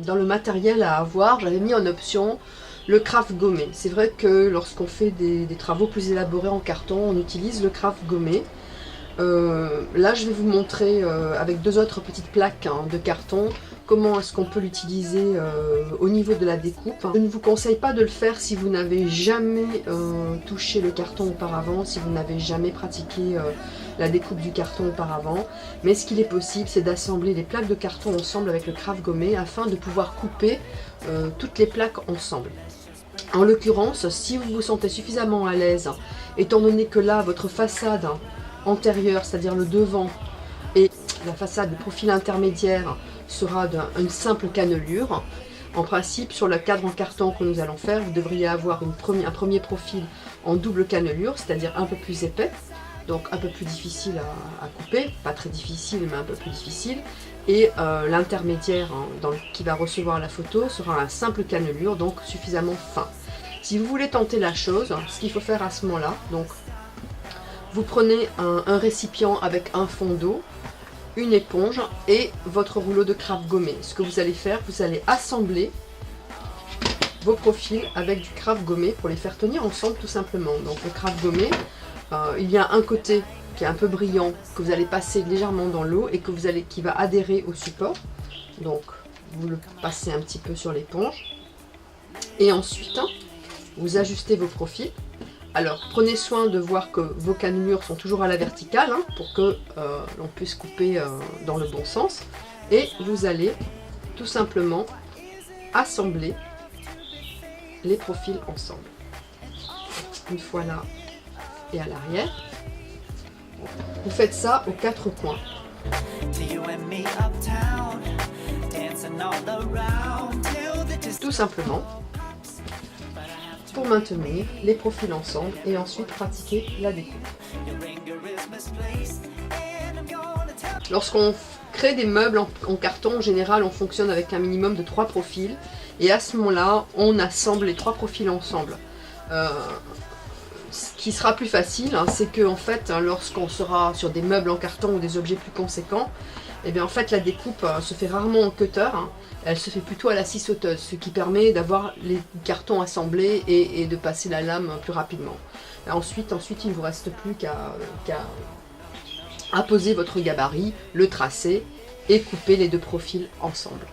Dans le matériel à avoir, j'avais mis en option le craft gommé. C'est vrai que lorsqu'on fait des travaux plus élaborés en carton, on utilise le craft gommé. Là, je vais vous montrer avec deux autres petites plaques de carton comment est-ce qu'on peut l'utiliser au niveau de la découpe. Je ne vous conseille pas de le faire si vous n'avez jamais touché le carton auparavant, si vous n'avez jamais pratiqué la découpe du carton auparavant. Mais ce qu'il est possible, c'est d'assembler les plaques de carton ensemble avec le craft gommé afin de pouvoir couper toutes les plaques ensemble. En l'occurrence, si vous vous sentez suffisamment à l'aise, étant donné que là, votre façade antérieure, c'est-à-dire le devant, et la façade de profil intermédiaire sera d'une simple cannelure. En principe, sur le cadre en carton que nous allons faire, vous devriez avoir un premier profil en double cannelure, c'est-à-dire un peu plus épais, donc un peu plus difficile à couper, pas très difficile mais un peu plus difficile. Et l'intermédiaire qui va recevoir la photo sera un simple cannelure, donc suffisamment fin. Si vous voulez tenter la chose, ce qu'il faut faire à ce moment-là, donc vous prenez un récipient avec un fond d'eau, une éponge et votre rouleau de craft gommé. Ce que vous allez faire, vous allez assembler vos profils avec du craft gommé pour les faire tenir ensemble tout simplement. Donc le craft gommé, il y a un côté qui est un peu brillant, que vous allez passer légèrement dans l'eau et qui va adhérer au support. Donc vous le passez un petit peu sur l'éponge. Et ensuite, vous ajustez vos profils. Alors prenez soin de voir que vos cannelures sont toujours à la verticale pour que l'on puisse couper dans le bon sens. Et vous allez tout simplement assembler les profils ensemble. Une fois là et à l'arrière. Vous faites ça aux quatre coins. Tout simplement pour maintenir les profils ensemble et ensuite pratiquer la découpe. Lorsqu'on crée des meubles en carton, en général on fonctionne avec un minimum de 3 profils et à ce moment-là on assemble les 3 profils ensemble. Ce qui sera plus facile, c'est que en fait, lorsqu'on sera sur des meubles en carton ou des objets plus conséquents, et bien en fait la découpe se fait rarement en cutter, elle se fait plutôt à la scie sauteuse, ce qui permet d'avoir les cartons assemblés et de passer la lame plus rapidement. Et ensuite il ne vous reste plus qu'à apposer votre gabarit, le tracer et couper les deux profils ensemble.